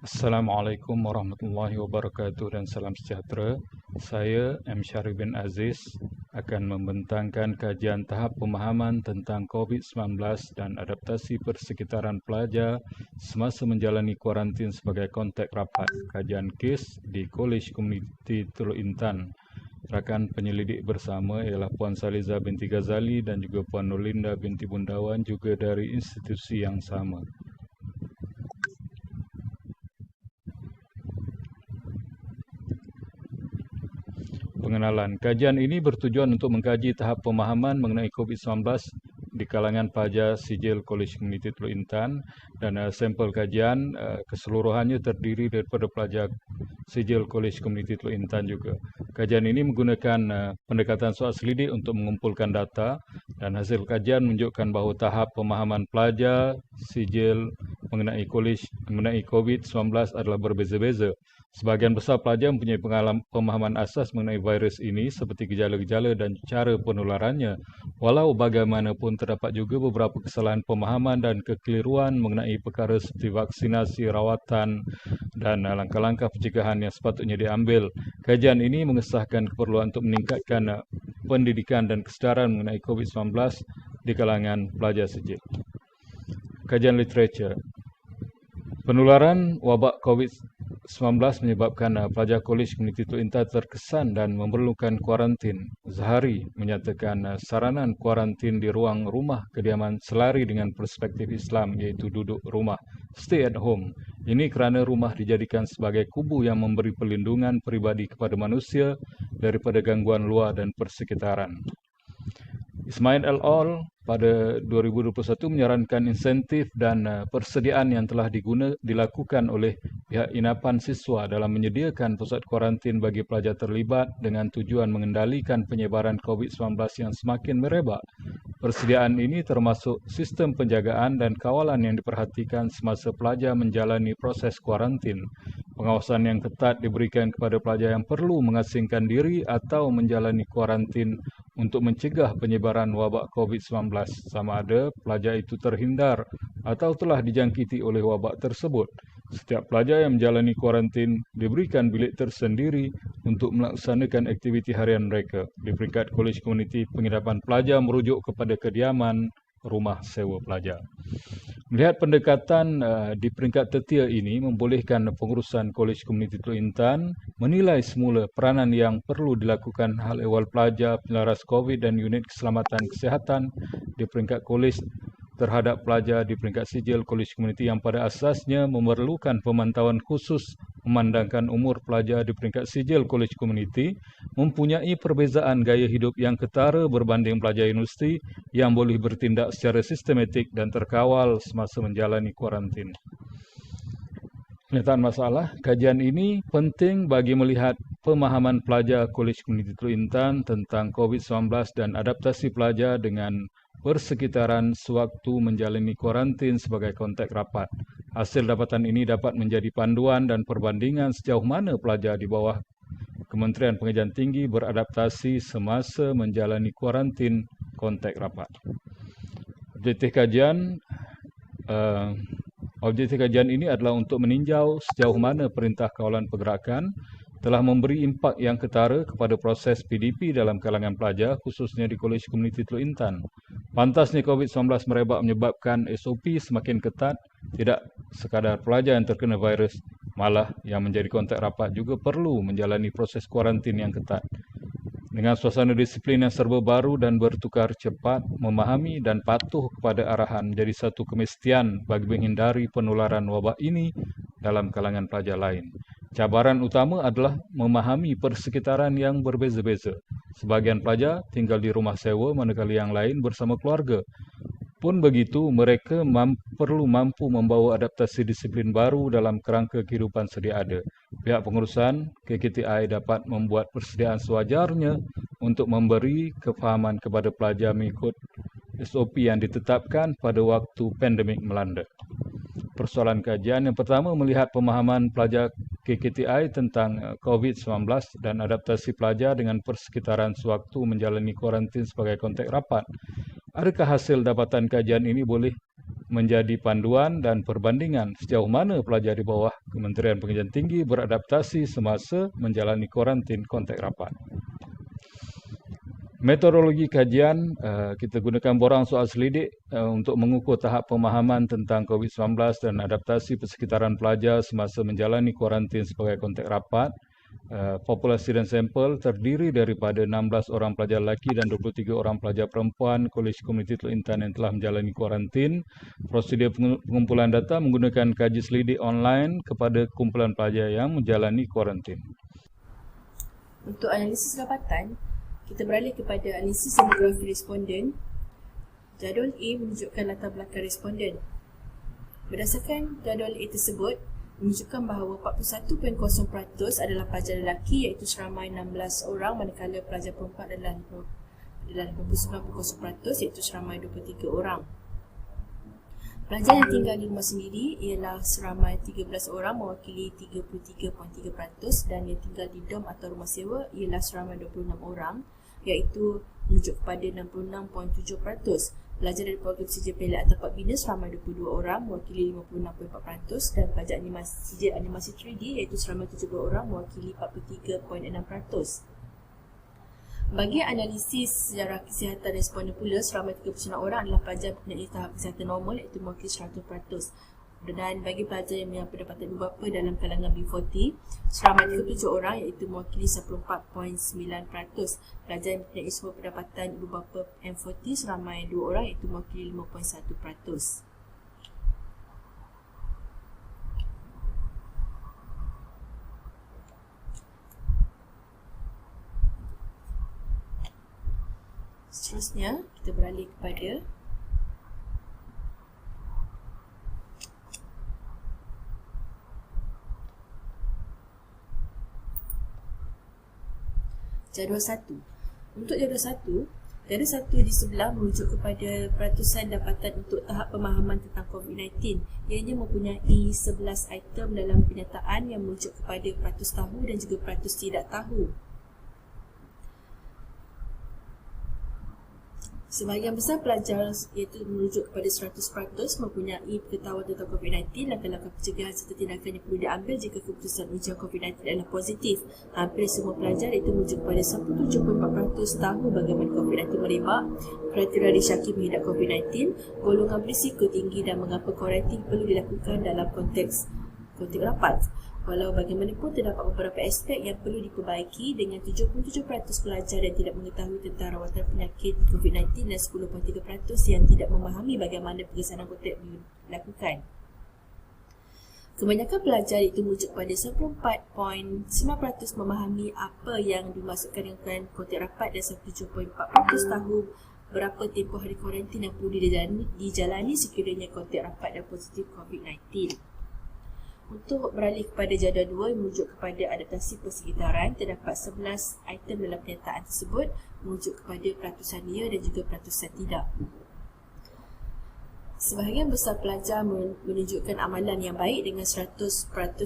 Assalamualaikum warahmatullahi wabarakatuh dan salam sejahtera. Saya M. Syarif bin Aziz akan membentangkan kajian tahap pemahaman tentang COVID-19 dan adaptasi persekitaran pelajar semasa menjalani kuarantin sebagai kontak rapat kajian kes di Kolej Komuniti Teluk Intan. Rakan penyelidik bersama ialah Puan Saliza binti Ghazali dan juga Puan Nurlinda binti Bundawan, juga dari institusi yang sama. Pengenalan. Kajian ini bertujuan untuk mengkaji tahap pemahaman mengenai COVID-19 di kalangan pelajar sijil Kolej Komuniti Teluk Intan, dan sampel kajian keseluruhannya terdiri daripada pelajar sijil Kolej Komuniti Teluk Intan juga. Kajian ini menggunakan pendekatan soal selidik untuk mengumpulkan data, dan hasil kajian menunjukkan bahawa tahap pemahaman pelajar sijil mengenai COVID-19 adalah berbeza-beza. Sebahagian besar pelajar mempunyai pemahaman asas mengenai virus ini seperti gejala-gejala dan cara penularannya. Walau bagaimanapun, terdapat juga beberapa kesalahan pemahaman dan kekeliruan mengenai perkara seperti vaksinasi, rawatan dan langkah-langkah pencegahan yang sepatutnya diambil. Kajian ini mengesahkan keperluan untuk meningkatkan pendidikan dan kesedaran mengenai COVID-19 di kalangan pelajar sijil. Kajian literatur. Penularan wabak COVID-19 menyebabkan pelajar Kolej Komuniti Teluk Intan terkesan dan memerlukan kuarantin. Zahari menyatakan saranan kuarantin di ruang rumah kediaman selari dengan perspektif Islam, iaitu duduk rumah, stay at home. Ini kerana rumah dijadikan sebagai kubu yang memberi perlindungan peribadi kepada manusia daripada gangguan luar dan persekitaran. Ismail et al. Pada 2021 menyarankan insentif dan persediaan yang telah dilakukan oleh pihak inapan siswa dalam menyediakan pusat kuarantin bagi pelajar terlibat dengan tujuan mengendalikan penyebaran COVID-19 yang semakin merebak. Persediaan ini termasuk sistem penjagaan dan kawalan yang diperhatikan semasa pelajar menjalani proses kuarantin. Pengawasan yang ketat diberikan kepada pelajar yang perlu mengasingkan diri atau menjalani kuarantin untuk mencegah penyebaran wabak COVID-19, sama ada pelajar itu terhindar atau telah dijangkiti oleh wabak tersebut. Setiap pelajar yang menjalani kuarantin diberikan bilik tersendiri untuk melaksanakan aktiviti harian mereka. Di peringkat Kolej Komuniti, penginapan pelajar merujuk kepada kediaman rumah sewa pelajar. Melihat pendekatan di peringkat tertier ini membolehkan pengurusan Kolej Komuniti Teluk Intan menilai semula peranan yang perlu dilakukan hal ehwal pelajar, penyelaras COVID dan unit keselamatan kesihatan di peringkat kolej terhadap pelajar di peringkat sijil Kolej Komuniti yang pada asasnya memerlukan pemantauan khusus, memandangkan umur pelajar di peringkat sijil Kolej Komuniti mempunyai perbezaan gaya hidup yang ketara berbanding pelajar universiti yang boleh bertindak secara sistematik dan terkawal semasa menjalani kuarantin. Pernyataan masalah, kajian ini penting bagi melihat pemahaman pelajar Kolej Komuniti Teluk Intan tentang COVID-19 dan adaptasi pelajar dengan persekitaran sewaktu menjalani kuarantin sebagai kontak rapat. Hasil dapatan ini dapat menjadi panduan dan perbandingan sejauh mana pelajar di bawah Kementerian Pengajian Tinggi beradaptasi semasa menjalani kuarantin kontak rapat. Objektif kajian ini adalah untuk meninjau sejauh mana Perintah Kawalan Pergerakan telah memberi impak yang ketara kepada proses PDP dalam kalangan pelajar, khususnya di Kolej Komuniti Teluk Intan. Pantasnya COVID-19 merebak menyebabkan SOP semakin ketat, tidak sekadar pelajar yang terkena virus, malah yang menjadi kontak rapat juga perlu menjalani proses kuarantin yang ketat. Dengan suasana disiplin yang serba baru dan bertukar cepat, memahami dan patuh kepada arahan menjadi satu kemestian bagi menghindari penularan wabak ini dalam kalangan pelajar lain. Cabaran utama adalah memahami persekitaran yang berbeza-beza. Sebahagian pelajar tinggal di rumah sewa, manakala yang lain bersama keluarga. Pun begitu, mereka perlu mampu membawa adaptasi disiplin baru dalam kerangka kehidupan sedia ada. Pihak pengurusan KKTI dapat membuat persediaan sewajarnya untuk memberi kefahaman kepada pelajar mengikut SOP yang ditetapkan pada waktu pandemik melanda. Persoalan kajian yang pertama melihat pemahaman pelajar KKTI tentang COVID-19 dan adaptasi pelajar dengan persekitaran sewaktu menjalani kuarantin sebagai kontak rapat. Adakah hasil dapatan kajian ini boleh menjadi panduan dan perbandingan sejauh mana pelajar di bawah Kementerian Pengajian Tinggi beradaptasi semasa menjalani kuarantin kontak rapat. Metodologi kajian, kita gunakan borang soal selidik untuk mengukur tahap pemahaman tentang COVID-19 dan adaptasi persekitaran pelajar semasa menjalani kuarantin sebagai kontak rapat. Populasi dan sampel terdiri daripada 16 orang pelajar lelaki dan 23 orang pelajar perempuan Kolej Komuniti Teluk Intan yang telah menjalani kuarantin. Prosedur pengumpulan data menggunakan kaji selidik online kepada kumpulan pelajar yang menjalani kuarantin. Untuk analisis dapatan, kita beralih kepada analisis demografi responden. Jadual A menunjukkan latar belakang responden. Berdasarkan jadual A tersebut, menunjukkan bahawa 41.0% adalah pelajar lelaki iaitu seramai 16 orang, manakala pelajar perempuan adalah 59.0% iaitu seramai 23 orang. Pelajar yang tinggal di rumah sendiri ialah seramai 13 orang mewakili 33.3% dan yang tinggal di dom atau rumah sewa ialah seramai 26 orang iaitu menunjuk kepada 66.7%. Pelajar dari program sijil pelak atau Pak Bina seramai 22 orang mewakili 56.4% dan pelajar sijil animasi 3D iaitu seramai 70 orang mewakili 43.6%. Bagi analisis sejarah kesihatan responden pula, seramai 39 orang adalah pelajar mempunyai tahap kesihatan normal iaitu mewakili 100%. Dan bagi pelajar yang mempunyai pendapatan berbapa dalam kalangan B40, seramai 37 orang iaitu mewakili 14.9%. Pelajar yang mempunyai semua pendapatan ibu bapa M40 seramai 2 orang iaitu mewakili 5.1%. Seterusnya, kita beralih kepada jadual 1. Untuk jadual 1 di sebelah merujuk kepada peratusan dapatan untuk tahap pemahaman tentang COVID-19. Ianya mempunyai 11 item dalam penyataan yang merujuk kepada peratus tahu dan juga peratus tidak tahu. Sebahagian besar pelajar iaitu merujuk kepada 100% mempunyai pengetahuan tentang COVID-19, langkah-langkah pencegahan serta tindakan yang perlu diambil jika keputusan ujian COVID-19 adalah positif. Hampir semua pelajar itu merujuk kepada 97.4% tahu bagaimana COVID-19 merebak, kriteria disyaki menghidap COVID-19, golongan berisiko tinggi dan mengapa kuarantin perlu dilakukan dalam konteks rapat. Walau bagaimanapun terdapat beberapa aspek yang perlu diperbaiki dengan 77% pelajar yang tidak mengetahui tentang rawatan penyakit COVID-19 dan 10.3% yang tidak memahami bagaimana pengesanan kontak dilakukan. Kebanyakan pelajar itu merujuk pada 94.9% memahami apa yang dimaksudkan dengan kontak rapat dan 97.4% tahu berapa tempoh hari kuarantin yang perlu dijalani sekiranya kontak rapat dan positif COVID-19. Untuk beralih kepada jadual 2 yang merujuk kepada adaptasi persekitaran, terdapat 11 item dalam pernyataan tersebut merujuk kepada peratusan ya dan juga peratusan tidak. Sebahagian besar pelajar menunjukkan amalan yang baik dengan 100%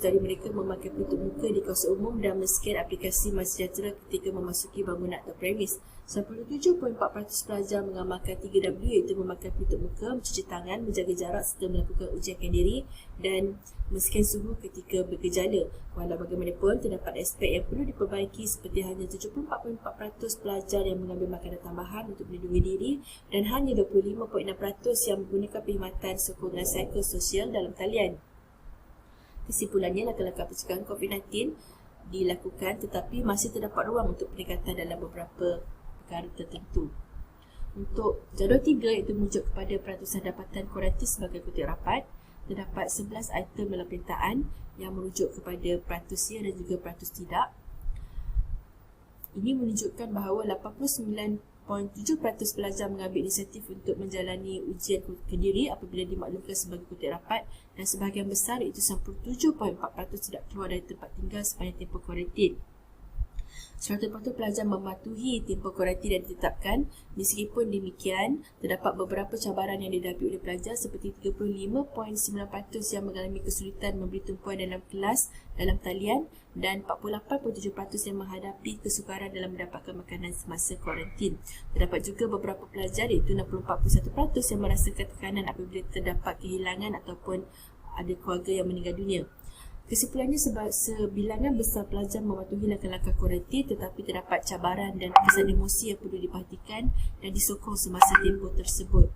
dari mereka memakai penutup muka di kawasan umum dan men-scan aplikasi MySejahtera ketika memasuki bangunan atau premis. 97.4% pelajar mengamalkan 3W iaitu memakai penutup muka, mencuci tangan, menjaga jarak serta melakukan ujian diri dan men-scan suhu ketika bergejala. Walau bagaimanapun, terdapat aspek yang perlu diperbaiki seperti hanya 74.4% pelajar yang mengambil makanan tambahan untuk melindungi diri dan hanya 25.6% yang menggunakan perkhidmatan sokongan psikososial dalam talian. Kesimpulannya, langkah-langkah pencegahan COVID-19 dilakukan tetapi masih terdapat ruang untuk peningkatan dalam beberapa perkara tertentu. Untuk jadual 3 iaitu merujuk kepada peratusan dapatan kuarantin sebagai kontak rapat, terdapat 11 item dalam pernyataan yang merujuk kepada peratus ya dan juga peratus tidak. Ini menunjukkan bahawa 89.7% pelajar mengambil inisiatif untuk menjalani ujian kendiri apabila dimaklumkan sebagai kontak rapat dan sebahagian besar iaitu 97.4% tidak keluar dari tempat tinggal sepanjang tempoh kuarantin. 100% pelajar mematuhi tempoh kuarantin yang ditetapkan. Meskipun demikian, terdapat beberapa cabaran yang dihadapi oleh pelajar seperti 35.9% yang mengalami kesulitan memberi tumpuan dalam kelas dalam talian dan 48.7% yang menghadapi kesukaran dalam mendapatkan makanan semasa kuarantin. Terdapat juga beberapa pelajar iaitu 64.1% yang merasakan tekanan apabila terdapat kehilangan ataupun ada keluarga yang meninggal dunia. Kesimpulannya, sebab sebilangan besar pelajar mematuhi langkah-langkah kuarantin, tetapi terdapat cabaran dan kesan emosi yang perlu diperhatikan dan disokong semasa tempoh tersebut.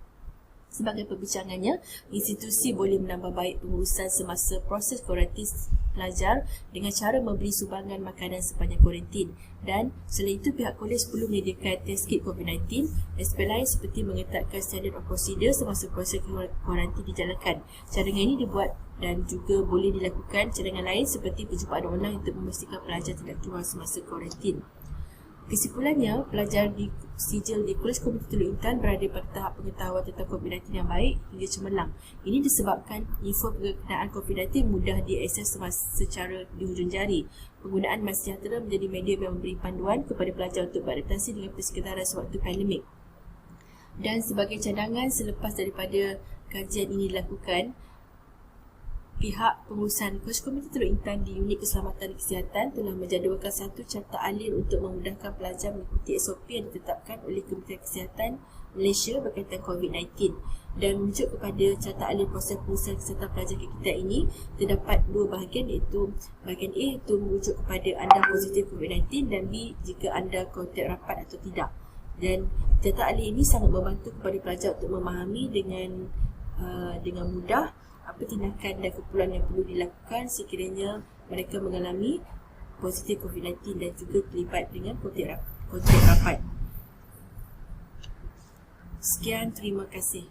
Sebagai perbincangannya, institusi boleh menambah baik pengurusan semasa proses kuarantin pelajar dengan cara memberi sumbangan makanan sepanjang kuarantin. Dan selain itu, pihak kolej perlu menyediakan test kit COVID-19. Aspek lain seperti mengetatkan standard of procedure semasa proses kuarantin dijalankan. Cadangan ini dibuat dan juga boleh dilakukan cadangan lain seperti perjumpaan online untuk memastikan pelajar tidak keluar semasa kuarantin. Kesimpulannya, pelajar di sijil di Kolej Komuniti Teluk Intan berada pada tahap pengetahuan tentang COVID-19 yang baik hingga cemerlang. Ini disebabkan info berkenaan COVID-19 mudah diakses secara di hujung jari. Penggunaan MySejahtera menjadi medium yang memberi panduan kepada pelajar untuk beradaptasi dengan persekitaran sewaktu pandemik. Dan sebagai cadangan selepas daripada kajian ini dilakukan, pihak pengurusan Kolej Komuniti Teluk Intan di Unit Keselamatan dan Kesihatan telah menjadualkan satu carta alin untuk memudahkan pelajar mengikuti SOP yang ditetapkan oleh Kementerian Kesihatan Malaysia berkaitan COVID-19. Dan merujuk kepada carta alin proses pengurusan kesihatan pelajar KKITAN ini, terdapat dua bahagian, iaitu bahagian A itu merujuk kepada anda positif COVID-19 dan B jika anda kontak rapat atau tidak. Dan carta alin ini sangat membantu kepada pelajar untuk memahami dengan mudah apa tindakan dan keperluan yang perlu dilakukan sekiranya mereka mengalami positif COVID-19 dan juga terlibat dengan kontak rapat. Sekian, terima kasih.